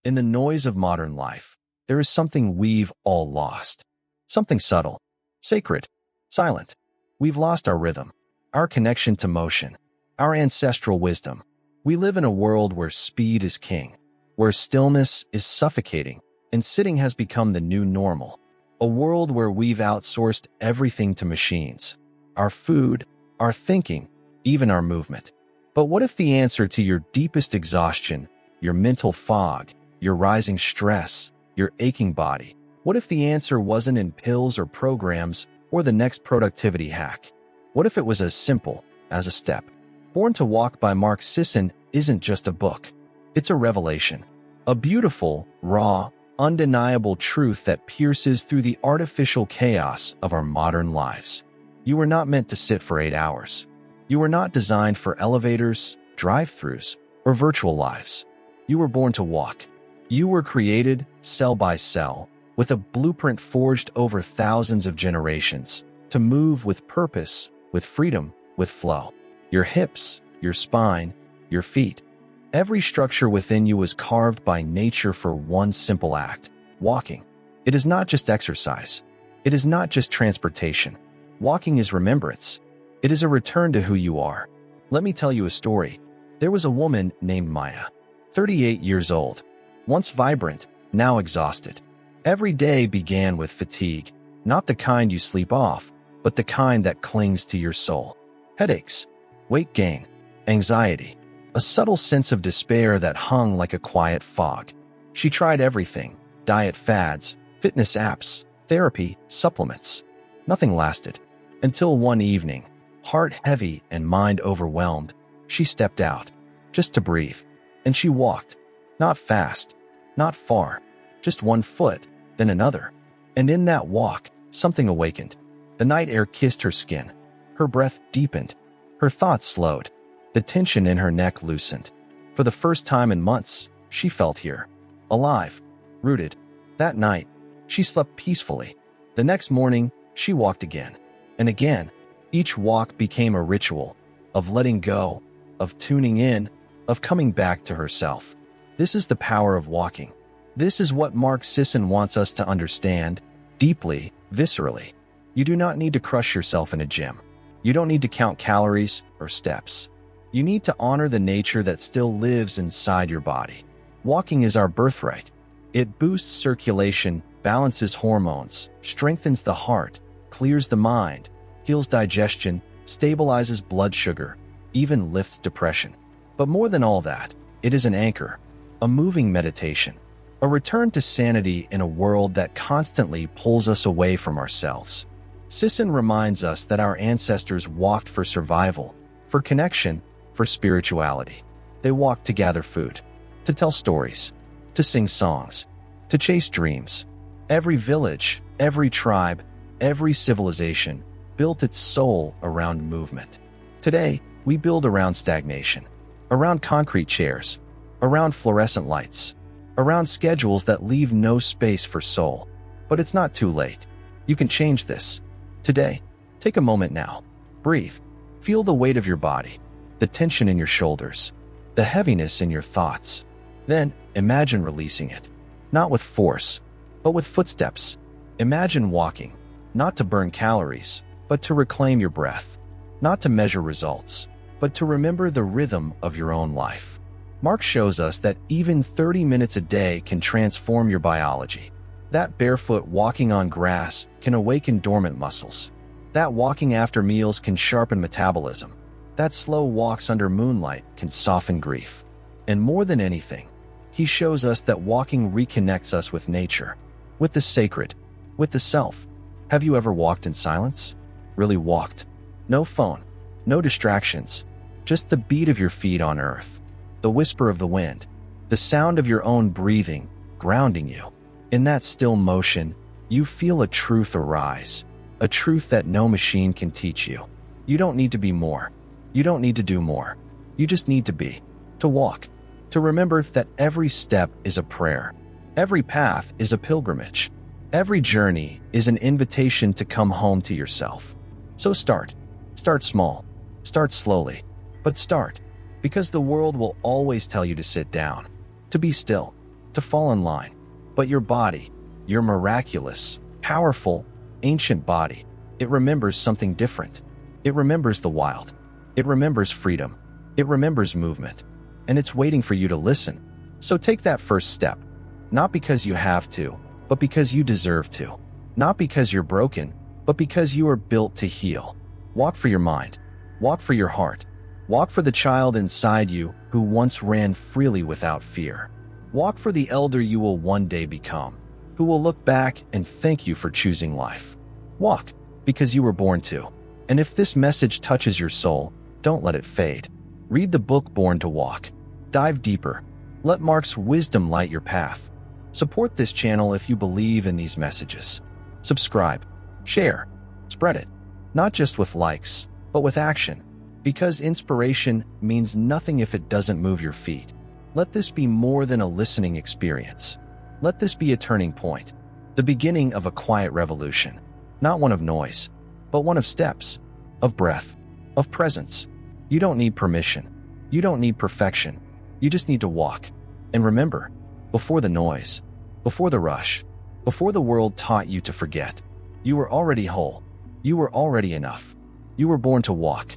In the noise of modern life, there is something we've all lost. Something subtle, sacred, silent. We've lost our rhythm, our connection to motion, our ancestral wisdom. We live in a world where speed is king, where stillness is suffocating, and sitting has become the new normal. A world where we've outsourced everything to machines. Our food, our thinking, even our movement. But what if the answer to your deepest exhaustion, your mental fog, your rising stress, your aching body, what if the answer wasn't in pills or programs or the next productivity hack? What if it was as simple as a step? Born to Walk by Mark Sisson isn't just a book. It's a revelation. A beautiful, raw, undeniable truth that pierces through the artificial chaos of our modern lives. You were not meant to sit for 8 hours. You were not designed for elevators, drive-thrus, or virtual lives. You were born to walk. You were created, cell by cell, with a blueprint forged over thousands of generations, to move with purpose, with freedom, with flow. Your hips, your spine, your feet. Every structure within you was carved by nature for one simple act: walking. It is not just exercise. It is not just transportation. Walking is remembrance. It is a return to who you are. Let me tell you a story. There was a woman named Maya, 38 years old, once vibrant, now exhausted. Every day began with fatigue, not the kind you sleep off, but the kind that clings to your soul. Headaches, weight gain, anxiety, a subtle sense of despair that hung like a quiet fog. She tried everything: diet fads, fitness apps, therapy, supplements. Nothing lasted. Until one evening, heart heavy and mind overwhelmed, she stepped out, just to breathe. And she walked. Not fast, not far, just one foot, then another. And in that walk, something awakened. The night air kissed her skin. Her breath deepened. Her thoughts slowed. The tension in her neck loosened. For the first time in months, she felt here. Alive. Rooted. That night, she slept peacefully. The next morning, she walked again. And again. Each walk became a ritual. Of letting go. Of tuning in. Of coming back to herself. This is the power of walking. This is what Mark Sisson wants us to understand. Deeply, viscerally. You do not need to crush yourself in a gym. You don't need to count calories or steps. You need to honor the nature that still lives inside your body. Walking is our birthright. It boosts circulation, balances hormones, strengthens the heart, clears the mind, heals digestion, stabilizes blood sugar, even lifts depression. But more than all that, it is an anchor, a moving meditation, a return to sanity in a world that constantly pulls us away from ourselves. Sisson reminds us that our ancestors walked for survival, for connection, for spirituality. They walked to gather food, to tell stories, to sing songs, to chase dreams. Every village, every tribe, every civilization built its soul around movement. Today, we build around stagnation, around concrete chairs, around fluorescent lights, around schedules that leave no space for soul. But it's not too late. You can change this. Today, take a moment now. Breathe. Feel the weight of your body, the tension in your shoulders, the heaviness in your thoughts. Then, imagine releasing it. Not with force, but with footsteps. Imagine walking, not to burn calories, but to reclaim your breath. Not to measure results, but to remember the rhythm of your own life. Mark shows us that even 30 minutes a day can transform your biology. That barefoot walking on grass can awaken dormant muscles. That walking after meals can sharpen metabolism. That slow walks under moonlight can soften grief. And more than anything, he shows us that walking reconnects us with nature, with the sacred, with the self. Have you ever walked in silence? Really walked? No phone, no distractions, just the beat of your feet on earth, the whisper of the wind, the sound of your own breathing, grounding you. In that still motion, you feel a truth arise, a truth that no machine can teach you. You don't need to be more. You don't need to do more. You just need to be, to walk, to remember that every step is a prayer. Every path is a pilgrimage. Every journey is an invitation to come home to yourself. So start. Start small. Start slowly. But start, because the world will always tell you to sit down, to be still, to fall in line. But your body, your miraculous, powerful, ancient body, it remembers something different. It remembers the wild. It remembers freedom. It remembers movement. And it's waiting for you to listen. So take that first step. Not because you have to, but because you deserve to. Not because you're broken, but because you are built to heal. Walk for your mind. Walk for your heart. Walk for the child inside you who once ran freely without fear. Walk for the elder you will one day become, who will look back and thank you for choosing life. Walk, because you were born to. And if this message touches your soul, don't let it fade. Read the book Born to Walk. Dive deeper. Let Mark's wisdom light your path. Support this channel if you believe in these messages. Subscribe, share, spread it. Not just with likes, but with action. Because inspiration means nothing if it doesn't move your feet. Let this be more than a listening experience. Let this be a turning point. The beginning of a quiet revolution. Not one of noise, but one of steps, of breath, of presence. You don't need permission. You don't need perfection. You just need to walk. And remember, before the noise, before the rush, before the world taught you to forget, you were already whole. You were already enough. You were born to walk.